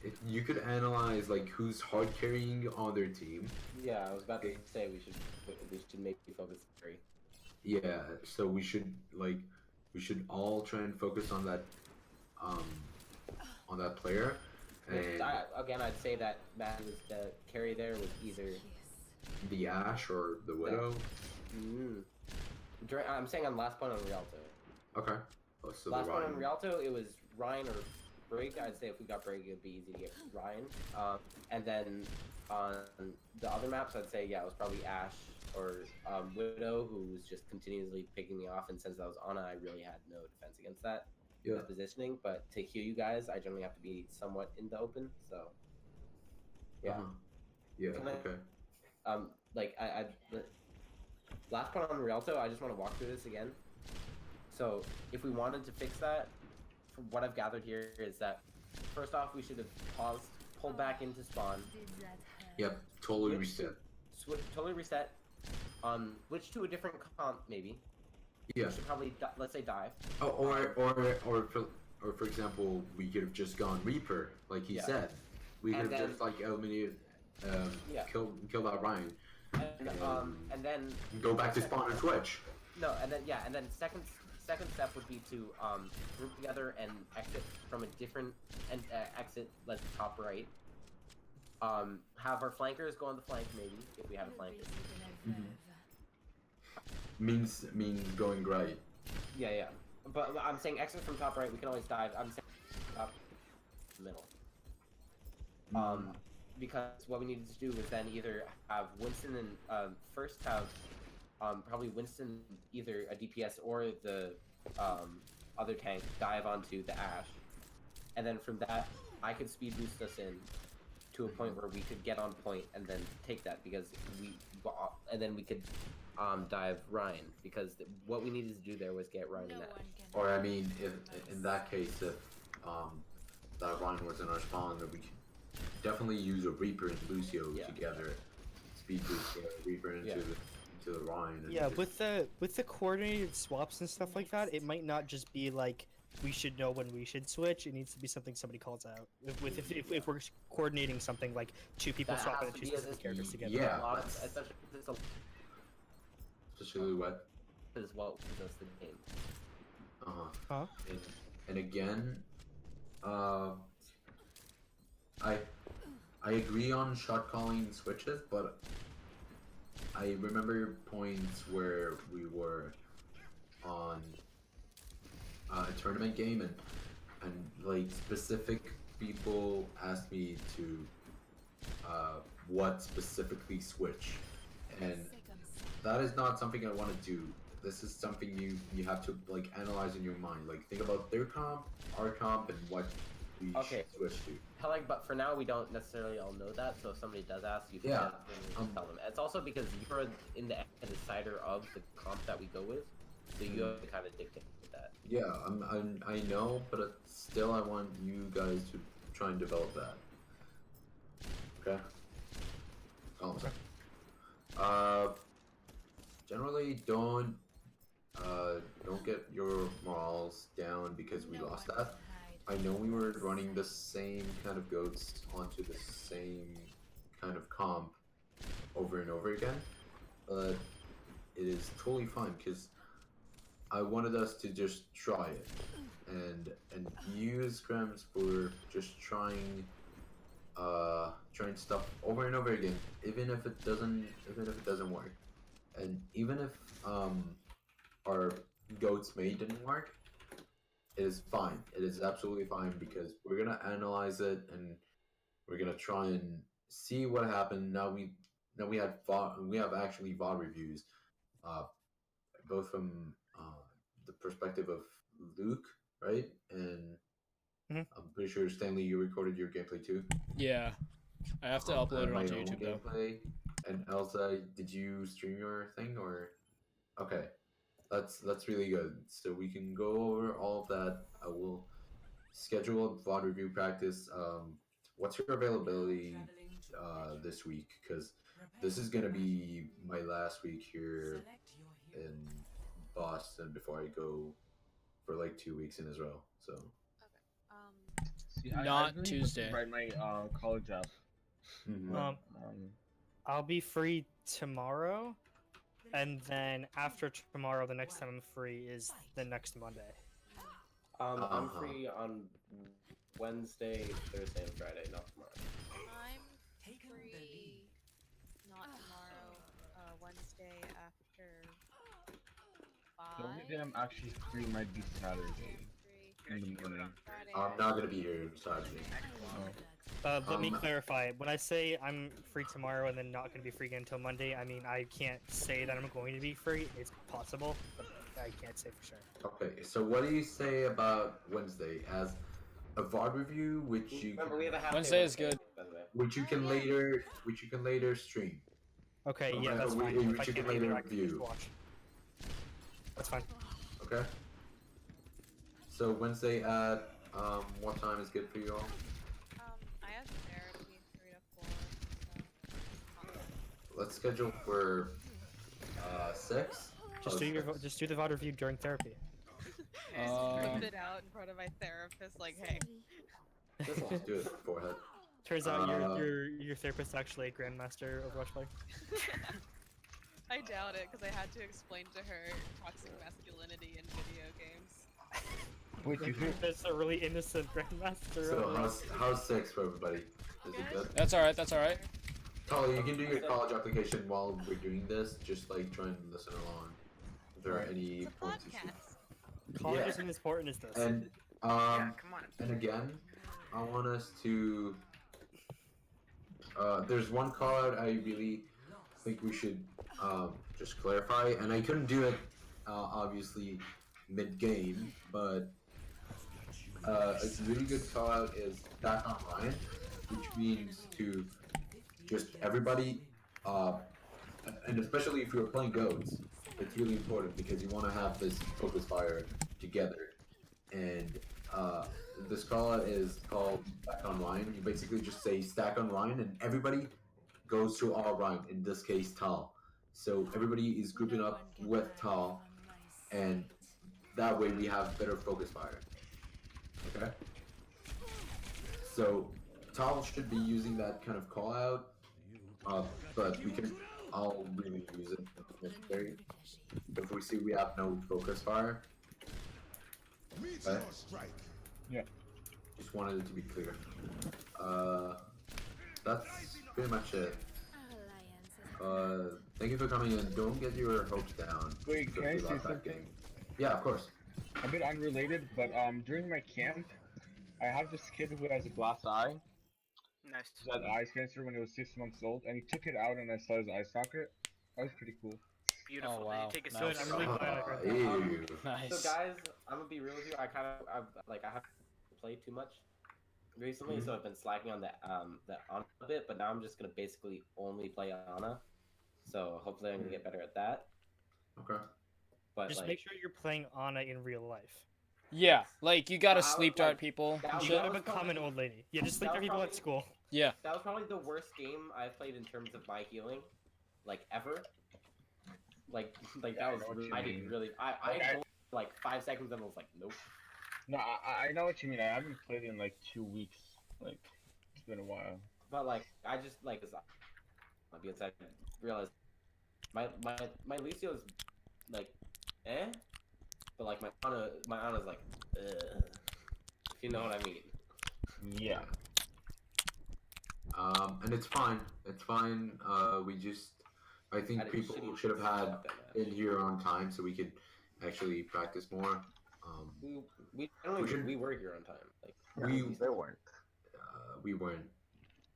if you could analyze like who's hard carrying on their team. Yeah, I was about to say we should maybe focus carry. Yeah, so we should all try and focus on that player. And I'd say that Matt was the carry there was either the Ashe or the Widow. I'm saying on last point on Rialto. Okay. Oh, so last point on Rialto, it was Ryan or Brig. I'd say if we got Brig, it'd be easy to get Ryan. And then on the other maps, I'd say it was probably Ashe or Widow, who was just continuously picking me off. And since I was Ana, I really had no defense against that positioning. But to heal you guys, I generally have to be somewhat in the open. So yeah, okay. Last point on Rialto, I just want to walk through this again. So if we wanted to fix that, from what I've gathered here is that first off, we should have paused, pulled back into spawn. Yep, totally reset. Totally reset. Switch to a different comp maybe. Yeah. We should probably let's say dive. Oh, or for example, we could have just gone Reaper, like he said. We could have just like eliminated, killed out Ryan. And then go back to spawn and switch. No, and then second step would be to group together and exit from a different exit, let's top right. Have our flankers go on the flank maybe if we have a flanker. Means going right. Yeah. But I'm saying exit from top right. We can always dive. I'm saying top middle. because what we needed to do was then either have Winston and first have probably Winston either a DPS or the other tank dive onto the Ash, and then from that I could speed boost us in to a point where we could get on point and then take that because and then we could dive Ryan because what we needed to do there was get Ryan in that. Or I mean, if in that case, if that Ryan was in our spawn, then we could definitely use a Reaper and Lucio together, speed boost Reaper into the Ryan. And Yeah, with the coordinated swaps and stuff like that, it might not just be like we should know when we should switch. It needs to be something somebody calls out. If we're coordinating something like two people That swapping has to two be specific characters together. Yeah, especially what? Is what does the game. Huh? And again, I agree on shot calling switches, but I remember points where we were on a tournament game and like specific people asked me to what specifically switch, and that is not something I want to do. This is something you have to like analyze in your mind. Like think about their comp, our comp, and what we should switch to. Like, but for now we don't necessarily all know that. So if somebody does ask, you can tell them. It's also because you're in the end the decider of the comp that we go with, so you have to kind of dictate that. Yeah, I know, but still I want you guys to try and develop that. Okay. Generally don't get your morals down because we lost that. I know we were running the same kind of goats onto the same kind of comp over and over again, but it is totally fine because I wanted us to just try it and use scrims for just trying stuff over and over again, even if it doesn't work, and even if our goat's mate didn't work, it is fine. It is absolutely fine because we're gonna analyze it and we're gonna try and see what happened. Now we have actually VOD reviews, both from the perspective of Luke, right? And I'm pretty sure Stanley, you recorded your gameplay too. Yeah, I have to upload it onto YouTube though. And Elsa, did you stream your thing or? Okay, that's really good. So we can go over all of that. I will schedule a VOD review practice. What's your availability this week? Because this is gonna be my last week here in Boston before I go for like 2 weeks in Israel. So. See, Not I Tuesday. Write my college up. I'll be free tomorrow, and then after tomorrow, the next time I'm free is the next Monday. I'm free on Wednesday, Thursday, and Friday, not tomorrow. I'm free not tomorrow, Wednesday after 5. The only day I'm actually free might be Saturday in the morning. I'm not gonna be here Saturday. Let me clarify. When I say I'm free tomorrow and then not going to be free again until Monday, I mean I can't say that I'm going to be free. It's possible, but I can't say for sure. Okay, so what do you say about Wednesday as a VOD review, which you Remember, we have a half Wednesday is good. by the way. which you can later stream. Okay, yeah, Okay, that's we- fine. we If I should can't later be there, I can just review. watch. That's fine. Okay. So Wednesday at what time is good for you all? I have therapy 3 to 4. Let's schedule for 6. Just do the VOD review during therapy. Put it out in front of my therapist, like, hey. Let's do it. Forehead. Turns out your therapist actually a grandmaster Overwatch player. I doubt it, because I had to explain to her toxic masculinity in video games. That's a really innocent grandmaster. So how's 6 for everybody? Is it good? That's alright, that's alright. Tali, you can do your college application while we're doing this. Just like try and listen along. If there are any It's a points you should. podcast. College Yeah. isn't as important as this. And Come on. and again, I want us to there's one card I really think we should just clarify, and I couldn't do it obviously mid-game, but a really good call out is Stack on Ryan, which means to just everybody, and especially if you're playing goats, it's really important because you want to have this focus fire together. And this call out is called Stack on Ryan. You basically just say Stack on Ryan, and everybody goes to all Ryan, in this case Tal. So everybody is grouping up with Tal, and that way we have better focus fire. Okay? So Tal should be using that kind of call out, but we can all really use it if necessary. If we see we have no focus fire. Okay? Yeah. Just wanted it to be clear. That's pretty much it. Thank you for coming in. Don't get your hopes down. Wait, can I because we say lost that something? game. Yeah, of course. A bit unrelated, but during my camp, I have this kid who has a glass eye. Nice. He had eye cancer when he was 6 months old, and he took it out and I saw his eye socket. That was pretty cool. Beautiful. Oh, Did wow. you take a Good, I'm really glad I heard that. Ew. Nice. So guys, I'm gonna be real with you. I haven't played too much recently, so I've been slacking on the Ana a bit. But now I'm just gonna basically only play Ana. So hopefully I'm gonna get better at that. Okay. But Just like, make sure you're playing Ana in real life. Yeah, like you gotta I would, sleep dart like, people. that and was- shit. Shut up was and become an probably- old lady. Yeah, just sleep that your was people at probably- school. Yeah. that was probably the worst game I've played in terms of my healing, like ever. Like Yeah, that I was know what really, you I mean. didn't really. Like, I go like 5 seconds and I was like, nope. No, I know what you mean. I haven't played in like 2 weeks. Like, it's been a while. But like, I just like because I realized my Lucio is like, but like my Ana's like, if you know what I mean. Yeah. And it's fine. It's fine. I think Had a people shitty should have had setup in that. in here on time so we could actually practice more. We were here on time. Like They weren't. We weren't.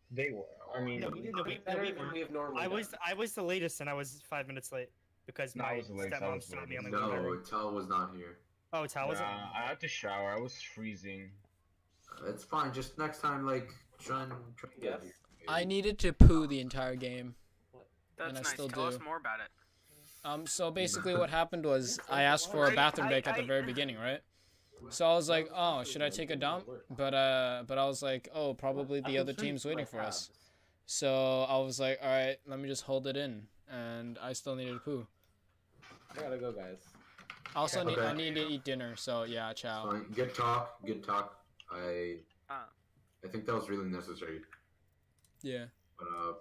They were. I mean, No, better than we have normally. I was the latest and I was 5 minutes late because No, I my was the latest, I stepmom was the stopped me on my latest. way No, home. Tal was not here. Oh, Tal was I had to shower. I was freezing. It's fine. Just next time, like, try and get Yes. here. I needed to poo the entire game. That's And I nice. still Tell do. us more about it. So basically what happened was I asked for a bathroom break at the very beginning, right? So I was like, oh, should I take a dump? But I was like, oh, probably the other team's waiting for us. So I was like, all right, let me just hold it in, and I still needed to poo. I gotta go, guys. Also, Okay. I need to eat dinner, so yeah, ciao. Fine. Good talk. Good talk. I Ah. think that was really necessary. Yeah. But